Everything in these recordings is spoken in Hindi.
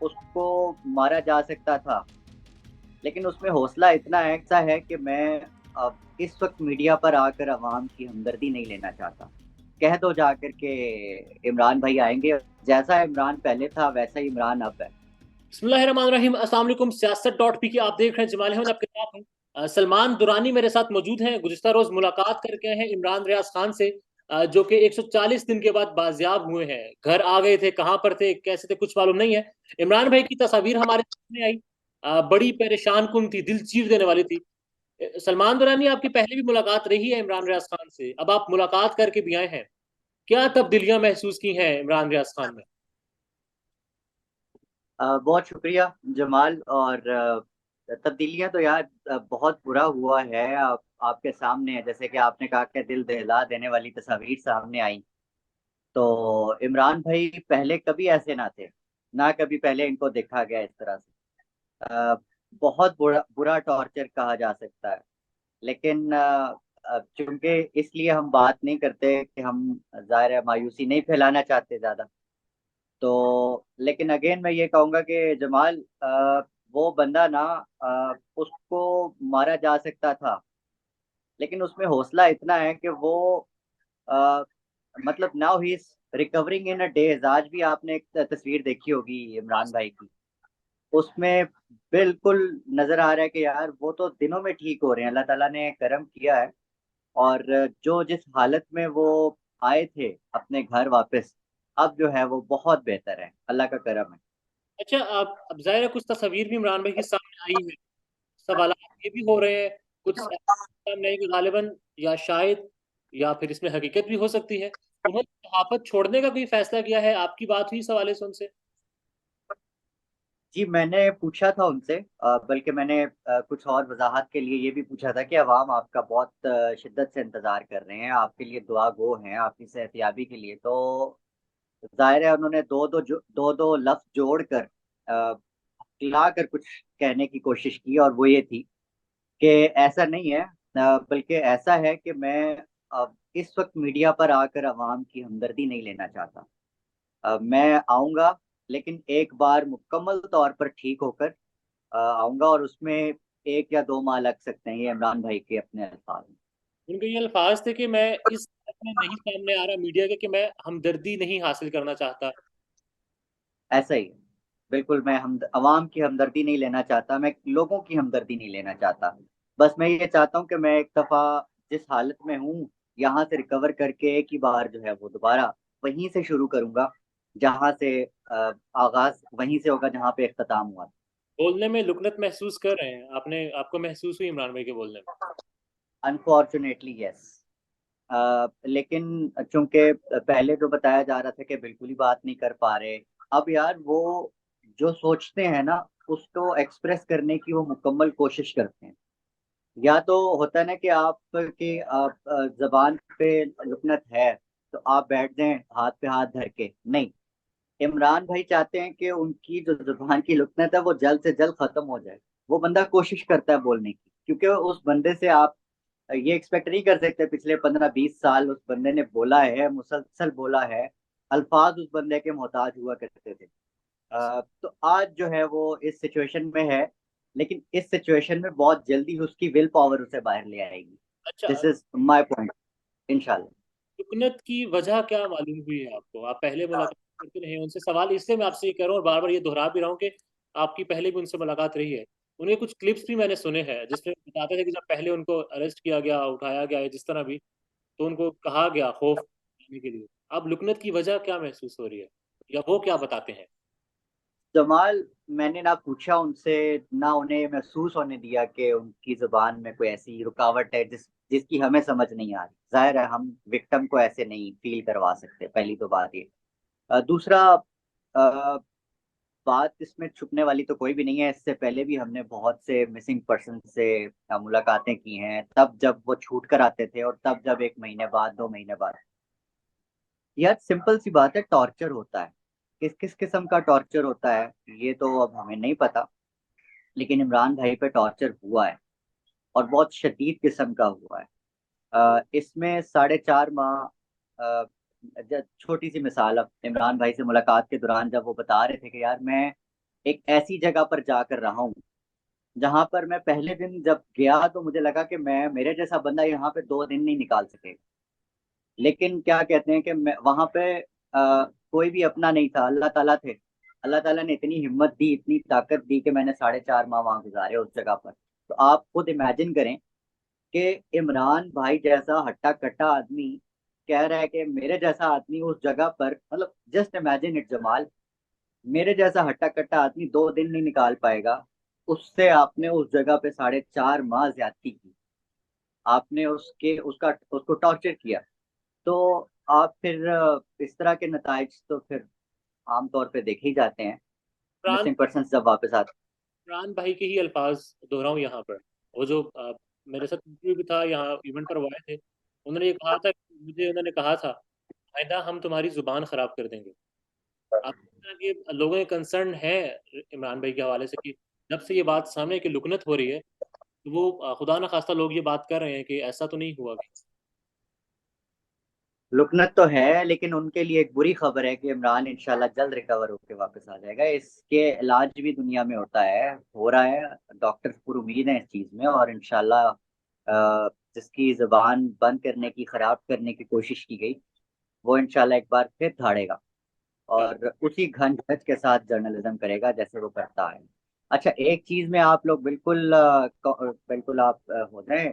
उसको मारा जा सकता था, लेकिन उसमें हौसला इतना ऐसा है कि मैं अब इस वक्त मीडिया पर आकर अवाम की हमदर्दी नहीं लेना चाहता। कह दो जाकर के इमरान भाई आएंगे, जैसा इमरान पहले था वैसा ही इमरान अब है। बिस्मिल्लाहिर्रहमानिर्रहीम। अस्सलाम वालेकुम। सियासत डॉट पी की आप देख रहे हैं। जमाल अहमद आपके साथ हूं। सलमान दुरानी मेरे साथ मौजूद हैं। गुज़िश्ता रोज मुलाकात करके हैं इमरान रियाज खान से, जो कि 140 दिन के बाद बाजियाब हुए हैं। घर आ गए थे, कहाँ पर थे, कैसे थे, कुछ मालूम नहीं है। इमरान भाई की तस्वीर हमारे सामने आई। बड़ी परेशान कुन थी, दिल चीर देने वाली थी। सलमान दुरानी, आपकी पहले भी मुलाकात रही है इमरान रियाज खान से, अब आप मुलाकात करके भी आए हैं। क्या तब्दीलियां महसूस की हैं इमरान रियाज खान में? बहुत शुक्रिया जमाल। और तब्दीलियां तो यार बहुत बुरा हुआ है। आपके सामने है, जैसे कि आपने कहा कि दिल दहला देने वाली तस्वीर सामने आई। तो इमरान भाई पहले कभी ऐसे ना थे, ना कभी पहले इनको देखा गया इस तरह से। अ, बहुत बुरा बुरा टॉर्चर कहा जा सकता है। लेकिन चूंकि इसलिए हम बात नहीं करते कि हम जाहिर है मायूसी नहीं फैलाना चाहते ज्यादा। तो लेकिन अगेन मैं ये कहूंगा कि जमाल, वो बंदा ना, उसको मारा जा सकता था, लेकिन उसमें हौसला इतना है कि वो अ, मतलब now he is recovering in a days. आज भी आपने एक तस्वीर देखी होगी इमरान भाई की, उसमें बिल्कुल नजर आ रहा है कि यार वो तो दिनों में ठीक हो रहे हैं, अल्लाह ताला ने करम किया है। और जो जिस हालत में वो आए थे अपने घर वापस, अब जो है वो बहुत बेहतर है, अल्लाह का करम है। अच्छा, आप अब जाहिर है कुछ तस्वीर भी इमरान भाई के सामने आई है। सवाल ये भी हो रहे हैं, कुछ सामने आई कि गालिबन या शायद या फिर इसमें हकीकत भी हो सकती है, उन्होंने सहाफत छोड़ने का कोई फैसला किया है। आपकी बात हुई सवाल से उनसे? जी मैंने पूछा था उनसे, बल्कि मैंने कुछ और वजाहत के लिए ये भी पूछा था कि अवाम आपका बहुत शिद्दत से इंतजार कर रहे हैं, आपके लिए दुआ गो हैं आपकी सेहतयाबी के लिए। तो जाहिर है उन्होंने दो दो लफ्ज जोड़कर ला कर कुछ कहने की कोशिश की, और वो ये थी कि ऐसा नहीं है, बल्कि ऐसा है कि मैं इस वक्त मीडिया पर आकर अवाम की हमदर्दी नहीं लेना चाहता। मैं आऊंगा, लेकिन एक बार मुकम्मल तौर पर ठीक होकर आऊंगा, और उसमें 1 या 2 माह लग सकते हैं। ये इमरान भाई के अपने अल्फाज हैं। उनके ये अल्फाज थे कि मैं इस बात में नहीं सामने आ रहा मीडिया के कि मैं हमदर्दी नहीं हासिल करना चाहता। ऐसा ही है। बिल्कुल, मैं हम अवाम की हमदर्दी नहीं लेना चाहता, मैं लोगों की हमदर्दी नहीं लेना चाहता। बस मैं ये चाहता हूँ कि मैं एक दफ़ा जिस हालत में हूँ, यहाँ से रिकवर करके एक ही बार जो है वो दोबारा वहीं से शुरू करूंगा, जहाँ से आगाज वहीं से होगा जहाँ पे इख्तिताम हुआ। बोलने में लुकनत महसूस कर रहे हैं आपने, आपको महसूस हुई इमरान भाई के बोलने में? Unfortunately yes. लेकिन चूंकि पहले तो बताया जा रहा था कि बिल्कुल ही बात नहीं कर पा रहे, अब यार वो जो सोचते हैं ना, उसको एक्सप्रेस करने की वो मुकम्मल कोशिश करते हैं। या तो होता है ना कि आप जबान पे लुकनत है तो आप बैठ जाएं हाथ पे हाथ धर के, नहीं। इमरान भाई चाहते हैं कि उनकी जो जुबान की लुकनत है वो जल्द से जल्द खत्म हो जाए। वो बंदा कोशिश करता है बोलने की, क्योंकि उस बंदे से आप ये एक्सपेक्ट नहीं कर सकते। पिछले 15-20 साल उस बंदे ने बोला है, मुसलसल बोला है, अल्फाज उस बंदे के मोहताज हुआ करते थे। तो आज जो है वो इस सिचुएशन में है, लेकिन इस सिचुएशन में बहुत जल्दी उसकी विल पावर उसे बाहर ले आएगी। अच्छा, दिस इज माई पॉइंट। इंशाल्लाह। लुकनत की वजह क्या मालूम हुई है आपको? आप पहले मुलाकात करते रहे हैं उनसे, सवाल इसलिए मैं आपसे ये कर रहा हूँ और बार बार ये दोहरा भी रहा हूँ कि आपकी पहले भी उनसे मुलाकात रही है। उनके कुछ क्लिप्स भी मैंने सुने हैं जिसमें बताते थे कि जब पहले उनको अरेस्ट किया गया, उठाया गया, जिस तरह भी, तो उनको कहा गया खौफ देने के लिए। अब लुकनत की वजह क्या महसूस हो रही है, या वो क्या बताते हैं? जमाल, मैंने ना पूछा उनसे, ना उन्हें महसूस होने दिया कि उनकी जुबान में कोई ऐसी रुकावट है जिसकी हमें समझ नहीं आ रही। जाहिर है हम विक्टिम को ऐसे नहीं फील करवा सकते, पहली तो बात ये। दूसरा, बात इसमें छुपने वाली तो कोई भी नहीं है। इससे पहले भी हमने बहुत से मिसिंग पर्सन से मुलाकातें की हैं, तब जब वो छूट कर आते थे, और तब जब 1 महीने बाद, 2 महीने बाद। यार सिंपल सी बात है, टॉर्चर होता है। किस किस किस्म का टॉर्चर होता है ये तो अब हमें नहीं पता, लेकिन इमरान भाई पे टॉर्चर हुआ है, और बहुत शदीद किस्म का हुआ है। इसमें 4.5 माह, छोटी सी मिसाल, अब इमरान भाई से मुलाकात के दौरान जब वो बता रहे थे कि यार मैं एक ऐसी जगह पर जाकर रहा हूँ जहां पर मैं पहले दिन जब गया तो मुझे लगा कि मैं मेरे जैसा बंदा यहाँ पे 2 दिन नहीं निकाल सके। लेकिन क्या कहते हैं कि मैं वहां पे कोई भी अपना नहीं था, अल्लाह ताला थे। अल्लाह ताला ने इतनी हिम्मत दी, इतनी ताकत दी कि मैंने 4.5 माह वहां गुजारे उस जगह पर। तो आप खुद इमेजिन करें कि इमरान भाई जैसा हट्टा कट्टा आदमी कह रहा है कि मेरे जैसा आदमी उस जगह पर, मतलब जस्ट इमेजिन इट जमाल, मेरे जैसा हट्टा कट्टा आदमी 2 दिन नहीं निकाल पाएगा। उससे आपने उस जगह पे 4.5 माह ज्यादती की, आपने उसके उसका उसको टॉर्चर किया। तो आप फिर इस तरह के नताइज तो फिर आमतौर पे देखे ही जाते हैं इमरान मिसिंग पर्सन जब वापस आते इमरान भाई के ही अल्फाज दोहराऊं यहाँ पर। वो जो मेरे साथ इंटरव्यू भी था, यहाँ इवेंट पर वो आए थे, उन्होंने ये कहा था, मुझे उन्होंने कहा था, आइंदा हम तुम्हारी जुबान खराब कर देंगे। आप कि लोगों के कंसर्न है इमरान भाई के हवाले से कि जब से ये बात सामने की लुकनत हो रही है, तो वो खुदा ना खास्ता लोग ये बात कर रहे हैं कि ऐसा तो नहीं हुआ। हैं। लुकनत तो है, लेकिन उनके लिए एक बुरी खबर है कि इमरान इंशाल्लाह जल्द रिकवर होकर वापस आ जाएगा। इसके इलाज भी दुनिया में होता है, हो रहा है। डॉक्टर पूरी उम्मीद है इस चीज़ में, और इंशाल्लाह जिसकी जुबान बंद करने की, खराब करने की कोशिश की गई, वो इंशाल्लाह एक बार फिर धाड़ेगा और उसी घन घच के साथ जर्नलिज्म करेगा जैसे वो करता है। अच्छा, एक चीज में आप लोग बिल्कुल बिल्कुल आप हो जाएं,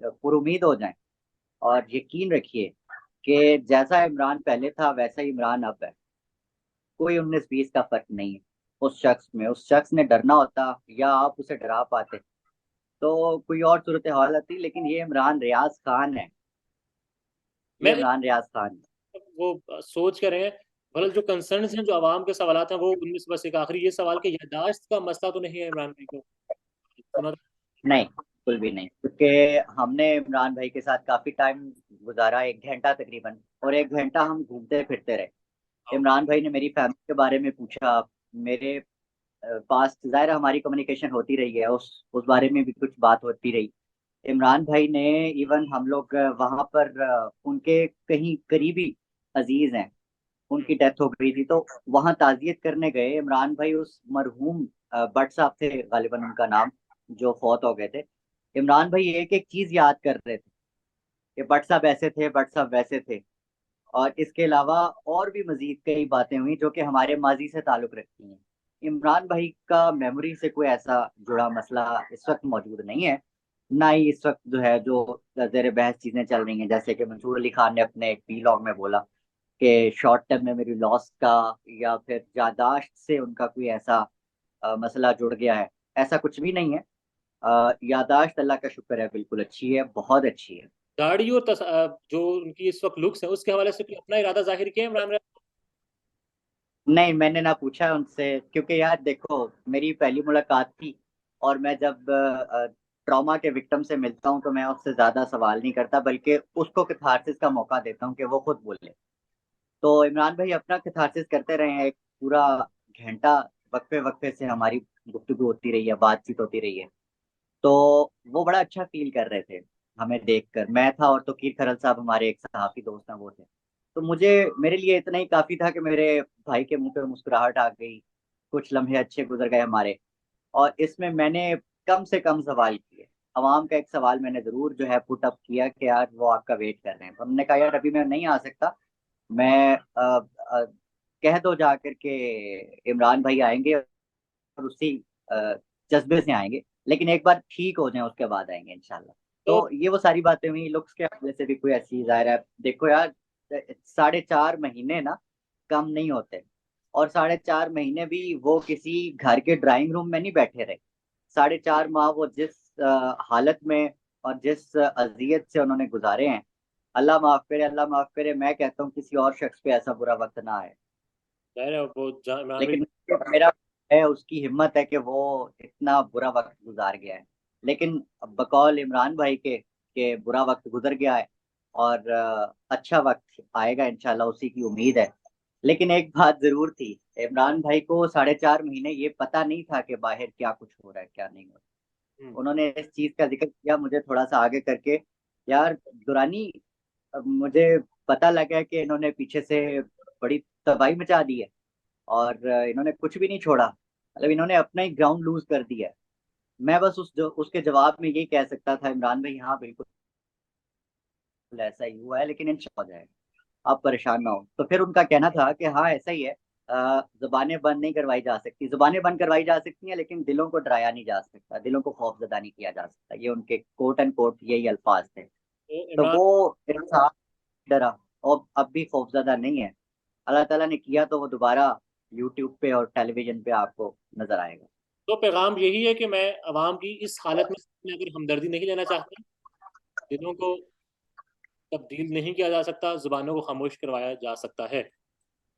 पुरुमीद हो जाएं और यकीन रखिए कि जैसा इमरान पहले था वैसा ही इमरान अब है। कोई 19-20 का फर्क नहीं है उस शख्स में। उस शख्स ने डरना होता या आप उसे डरा पाते तो कोई और सूरत हाल आती, लेकिन ये इमरान रियाज खान है। ये मैं इमरान रियाज खान है। वो सोच कर रहे हैं, मतलब जो कंसर्न्स हैं, जो आवाम के सवाल हैं, वो उनमें से बस एक आखिरी ये सवाल कि याददाश्त का मसला तो नहीं है इमरान भाई को? सुना था। नहीं, बिल्कुल भी नहीं, क्योंकि हमने इमरान भाई के साथ काफी टाइम गुजारा, 1 घंटा तकरीबन, और 1 घंटा हम घूमते फिरते रहे। इमरान भाई ने मेरी फैमिली के बारे में पूछा, मेरे पास जाहिर है हमारी कम्युनिकेशन होती रही है, उस बारे में भी कुछ बात होती रही। इमरान भाई ने इवन हम लोग वहां पर उनके कहीं करीबी अजीज हैं, उनकी डेथ हो गई थी, तो वहां ताजियत करने गए। इमरान भाई उस मरहूम भट्ट साहब थे गालिबन उनका नाम, जो फौत हो गए थे। इमरान भाई एक एक चीज याद कर रहे थे कि भट्ट साहब ऐसे थे, भट्ट साहब वैसे थे। और इसके अलावा और भी मजीद कई बातें हुई जो कि हमारे माजी से ताल्लुक रखती हैं। इमरान भाई का मेमोरी से कोई ऐसा जुड़ा मसला इस वक्त मौजूद नहीं है। ना ही इस वक्त जो है, जो जेर बहस चीजें चल रही हैं, जैसे कि मंसूर अली खान ने अपने एक वीलॉग में बोला कि शॉर्ट टर्म मेमोरी लॉस का या फिर यादाश्त से उनका कोई ऐसा मसला जुड़ गया है। ऐसा कुछ भी नहीं है। यादाश्त अल्लाह का शुक्र है बिल्कुल अच्छी है, बहुत अच्छी है। दाढ़ी और जो उनकी इस वक्त लुक्स है, उसके हवाले से कोई अपना इरादा जाहिर किया है इमरान भाई? नहीं, मैंने ना पूछा उनसे, क्योंकि यार देखो, मेरी पहली मुलाकात थी, और मैं जब ट्रॉमा के विक्टिम से मिलता हूँ तो मैं उससे ज्यादा सवाल नहीं करता, बल्कि उसको कैथारसिस का मौका देता हूँ कि वो खुद बोले। तो इमरान भाई अपना कैथारसिस करते रहे हैं, एक पूरा घंटा वक्फे वक्फे से हमारी गुफ्तगू होती रही है, बातचीत होती रही है। तो वो बड़ा अच्छा फील कर रहे थे हमें देखकर। मैं था और तौकीर खरल साहब, हमारे एक सहाफी दोस्त हैं, वो थे। तो मुझे, मेरे लिए इतना ही काफी था कि मेरे भाई के मुंह पे मुस्कुराहट आ गई, कुछ लम्हे अच्छे गुजर गए हमारे। और इसमें मैंने कम से कम सवाल किए। अवाम का एक सवाल मैंने जरूर जो है पुट अप किया कि यार वो आपका वेट कर रहे हैं। तो हमने कहा यार अभी मैं नहीं आ सकता, मैं कह दो जाकर के इमरान भाई आएंगे, और उसी अ, जज्बे से आएंगे, लेकिन एक बार ठीक हो जाए उसके बाद आएंगे इंशाल्लाह। तो तो ये वो सारी बातें हुई। लुक्स के हवाले से भी कोई ऐसी जाहिर है, देखो यार, 4.5 महीने ना कम नहीं होते। और 4.5 महीने भी वो किसी घर के ड्राइंग रूम में नहीं बैठे रहे। 4.5 माह वो जिस हालत में और जिस अजियत से उन्होंने गुजारे हैं, अल्लाह माफ करे, अल्लाह माफ करे। मैं कहता हूँ किसी और शख्स पे ऐसा बुरा वक्त ना आए। जाहिर है वो इमरान भाई। लेकिन मेरा है, उसकी हिम्मत है कि वो इतना बुरा वक्त गुजार गया है। लेकिन बकौल इमरान भाई के बुरा वक्त गुजर गया है, और अच्छा वक्त आएगा इंशाल्लाह, उसी की उम्मीद है। लेकिन एक बात जरूर थी, इमरान भाई को 4.5 महीने ये पता नहीं था कि बाहर क्या कुछ हो रहा है, क्या नहीं हो रहा। हम्म। उन्होंने इस चीज का जिक्र किया मुझे थोड़ा सा आगे करके, यार दुरानी, अब मुझे पता लगा कि इन्होंने पीछे से बड़ी तबाही मचा दी है। और इन्होंने कुछ भी नहीं छोड़ा, मतलब इन्होंने अपना ही ग्राउंड लूज कर दिया है। मैं बस उसके जवाब में यही कह सकता था, इमरान भाई हाँ बिल्कुल ऐसा ही हुआ है, लेकिन इंशाल्लाह हो जाएगा, आप परेशान ना हो। तो फिर उनका कहना था कि हाँ ऐसा ही है, जुबानें बंद नहीं करवाई जा सकती, जुबानें बंद करवाई जा सकती हैं लेकिन दिलों को डराया नहीं जा सकता, दिलों को खौफजदा नहीं किया जा सकता, ये उनके कोट एंड कोट यही अल्फाज थे। तो तो इमरान, वो इंसान डरा और अब भी खौफजदा नहीं है। अल्लाह ताला ने किया तो वो दोबारा यूट्यूब पे और टेलीविजन पे आपको नजर आएगा। तो पैगाम यही है कि मैं अवाम की इस हालत में अगर हमदर्दी नहीं लेना चाहता, दिलों को तब्दील नहीं किया जा सकता, जुबानों को खामोश करवाया जा सकता है।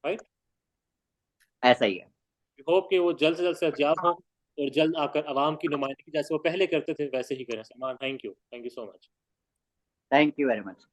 राइट। ऐसा ही है। होप कि वो जल्द से जल्द सेहतयाब हो और जल्द आकर अवाम की नुमाइंदगी जैसे वो पहले करते थे वैसे ही करें। Salman, thank you so much. Thank you very much.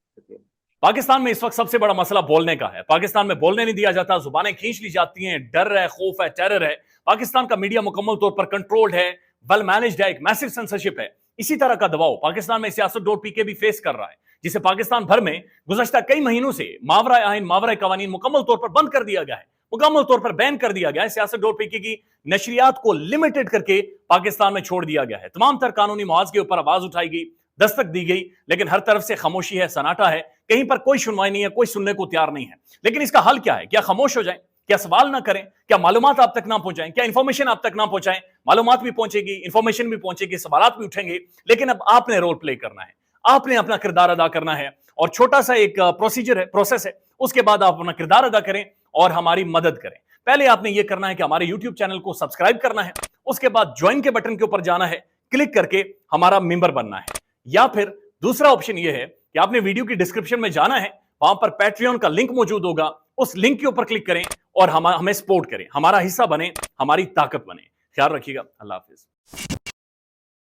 Pakistan में इस वक्त सबसे बड़ा मसला बोलने का है। पाकिस्तान में बोलने नहीं दिया जाता, जुबानें खींच ली जाती हैं, डर है, खौफ है, टेरर है। पाकिस्तान का मीडिया मुकम्मल तौर पर कंट्रोल्ड है, वेल मैनेज्ड है, एक मैसिव सेंसरशिप है। इसी तरह का दबाव पाकिस्तान में सियासत.pk भी फेस कर रहा है, जिसे पाकिस्तान भर में गुज़श्ता कई महीनों से मावरा आइन, मावरा कवानीन मुकम्मल तौर पर बंद कर दिया गया है, मुकम्मल तौर पर बैन कर दिया गया है। सियासत.pk की नशरियात को लिमिटेड करके पाकिस्तान में छोड़ दिया गया है। तमाम तर कानूनी मुआवजे के ऊपर आवाज उठाई गई, दस्तक दी गई, लेकिन हर तरफ से खामोशी है, सन्नाटा है, कहीं पर कोई सुनवाई नहीं है, कोई सुनने को तैयार नहीं है। लेकिन इसका हल क्या है? क्या खामोश हो जाएं? क्या सवाल ना करें? क्या मालूमात आप तक ना पहुंचाएं? क्या इंफॉर्मेशन आप तक ना पहुंचाएं? मालूमात भी पहुंचेगी, इंफॉर्मेशन भी पहुंचेगी, सवालात भी उठेंगे, लेकिन अब आपने रोल प्ले करना है, आपने अपना किरदार अदा करना है। और छोटा सा एक प्रोसीजर है, प्रोसेस है, उसके बाद आप अपना किरदार अदा करें और हमारी मदद करें। पहले आपने यह करना है कि हमारे यूट्यूब चैनल को सब्सक्राइब करना है, उसके बाद ज्वाइन के बटन के ऊपर जाना है, क्लिक करके हमारा मेंबर बनना है। या फिर दूसरा ऑप्शन यह है कि आपने वीडियो की डिस्क्रिप्शन में जाना है, वहां पर पैट्रियन का लिंक मौजूद होगा, उस लिंक के ऊपर क्लिक करें और हमें सपोर्ट करें, हमारा हिस्सा बने, हमारी ताकत बने। ख्याल रखिएगा। अल्लाह हाफिज।